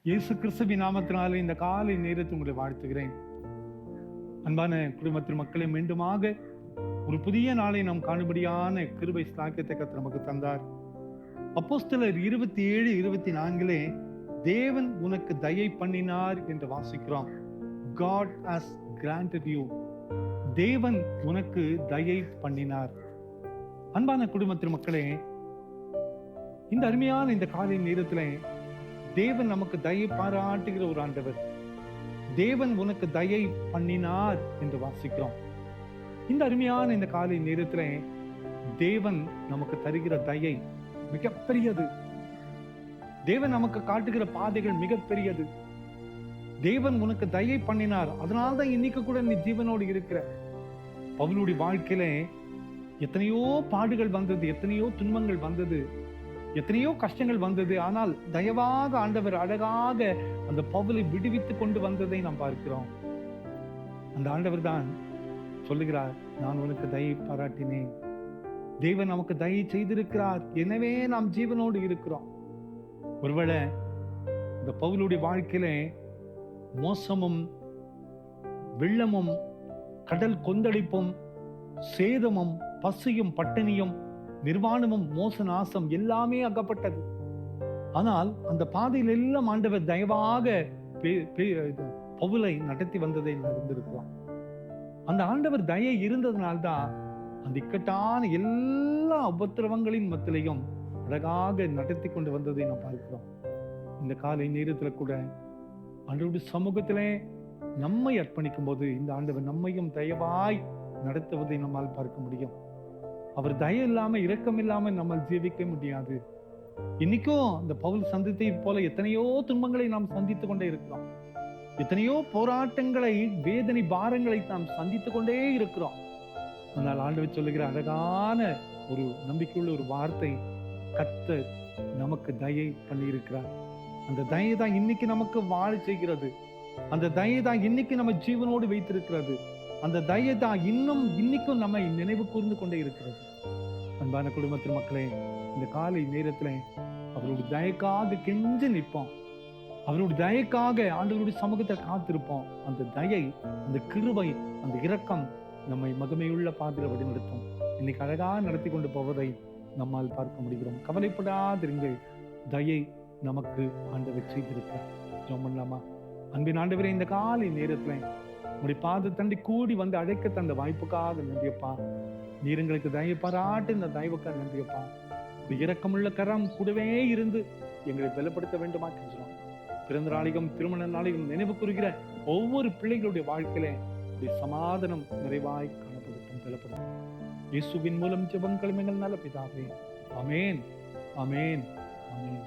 இயேசு கிறிஸ்துவின் நாமத்தினாலே இந்த காலை நேரத்தை உங்களை வாழ்த்துகிறேன். அன்பான குடும்பத்தின் மக்களை, மீண்டுமாக ஒரு புதிய நாளை நாம் காணும்படியான கிருபை ஸ்லாக்கியத்தை கர்த்தர் நமக்கு தந்தார். அப்போஸ்தலர் 27:24 தேவன் உனக்கு தயை பண்ணினார் என்று வாசிக்கிறோம். God has granted you. தேவன் உனக்கு தயை பண்ணினார். அன்பான குடும்பத்தின் மக்களே, இந்த அருமையான இந்த காலை நேரத்திலே தேவன் நமக்கு தயை பாராட்டுகிற ஒரு ஆண்டவர். தேவன் உனக்கு தயை பண்ணினார் என்று வாசிக்கிறோம். இந்த அருமையான இந்த காலை நேரத்திலே தேவன் நமக்கு தருகிற தயை மிகப்பெரியது. தேவன் நமக்கு காட்டுகிற பாதைகள் மிகப்பெரியது. தேவன் உனக்கு தயை பண்ணினார், அதனால்தான் இன்னைக்கு கூட நீ ஜீவனோடு இருக்கிற. பவுலுடைய வாழ்க்கையில எத்தனையோ பாடுகள் வந்தது, எத்தனையோ துன்பங்கள் வந்தது, எத்தனையோ கஷ்டங்கள் வந்தது. ஆனால் தயவாக ஆண்டவர் அழகாக அந்த பவுலை விடுவித்துக் கொண்டு வந்ததை நாம் பார்க்கிறோம். அந்த ஆண்டவர் தான் சொல்லுகிறார், நான் உனக்கு தயை பாராட்டினேன். தேவன் நமக்கு தயை செய்திருக்கிறார், எனவே நாம் ஜீவனோடு இருக்கிறோம். ஒருவேளை இந்த பவுலுடைய வாழ்க்கையில மோசமும் வெள்ளமும் கடல் கொந்தளிப்பும் சேதமும் பசியும் பட்டினியும் நிர்வாணமும் மோச நாசம் எல்லாமே அகப்பட்டது. ஆனால் அந்த பாதையில் எல்லாம் ஆண்டவர் தயவாக பவுலை நடத்தி வந்ததை அறிந்திருக்கிறோம். அந்த ஆண்டவர் தயை இருந்ததுனால்தான் அந்த இக்கட்டான எல்லா உபத்திரவங்களின் மத்தியிலையும் அழகாக நடத்தி கொண்டு வந்ததை நாம் பார்க்கிறோம். இந்த காலை நேரத்துல கூட ஆண்டவருடைய சமூகத்திலே நம்மை அர்ப்பணிக்கும் போது இந்த ஆண்டவர் நம்மையும் தயவாய் நடத்துவதை நம்மால் பார்க்க முடியும். அவர் தயை இல்லாம இரக்கம் இல்லாம நம்ம ஜீவிக்க முடியாது. இன்னைக்கும் இந்த பவுல் சந்தித்தை போல எத்தனையோ துன்பங்களை நாம் சந்தித்துக் கொண்டே இருக்கிறோம். எத்தனையோ போராட்டங்களை, வேதனை, பாரங்களை நாம் சந்தித்துக் கொண்டே இருக்கிறோம். ஆனால் ஆண்டவர் சொல்லுகிற அழகான ஒரு நம்பிக்கையுள்ள ஒரு வார்த்தை, கர்த்தர் நமக்கு தயை பண்ணி இருக்கிறார். அந்த தயை தான் இன்னைக்கு நமக்கு வாழ செய்கிறது. அந்த தயை தான் இன்னைக்கு நம்ம ஜீவனோடு வைத்திருக்கிறது. அந்த தயை தான் இன்னைக்கும் நம்மை நினைவு கூர்ந்து கொண்டே இருக்கிறது. அன்பான குடும்பத்தின் மக்களே, இந்த காலை நேரத்துல அவருடைய தயக்காக கெஞ்சு நிற்போம். அவருடைய தயக்காக ஆண்டவருடைய சமூகத்தை காத்திருப்போம். அந்த தயை, அந்த கிருபை, அந்த இரக்கம் நம்மை மகிமையுள்ள பாதையில வழிநடத்தும். இன்னைக்கு அழகாக நடத்தி கொண்டு போவதை நம்மால் பார்க்க முடிகிறோம். கவலைப்படாதிருங்கள், தயை நமக்கு ஆண்டவர் செய்திருக்கிறார். ஜெபம் பண்ணலாமா? அன்பின் ஆண்டவரே, இந்த காலை நேரத்துல உங்களுடைய பாத தண்டி கூடி வந்து அழைக்க தந்த வாய்ப்புக்காக நன்றியப்பா. நீர் எங்களுக்கு தயை பாராட்டு இந்த தயவுக்காக நன்றியப்பா. இரக்கமுள்ள கரம் கூடவே இருந்து எங்களை பலப்படுத்த வேண்டுமா கெஞ்சலாம். பிறந்த நாளையும் திருமண நாளையும் நினைவு கூறுகிற ஒவ்வொரு பிள்ளைகளுடைய வாழ்க்கையில சமாதானம் நிறைவாய் காணப்படட்டும், பலப்படும். இயேசுவின் மூலம் ஜெபங்களும் எங்கள் நல்ல பிதாவே. ஆமென், ஆமென், ஆமென்.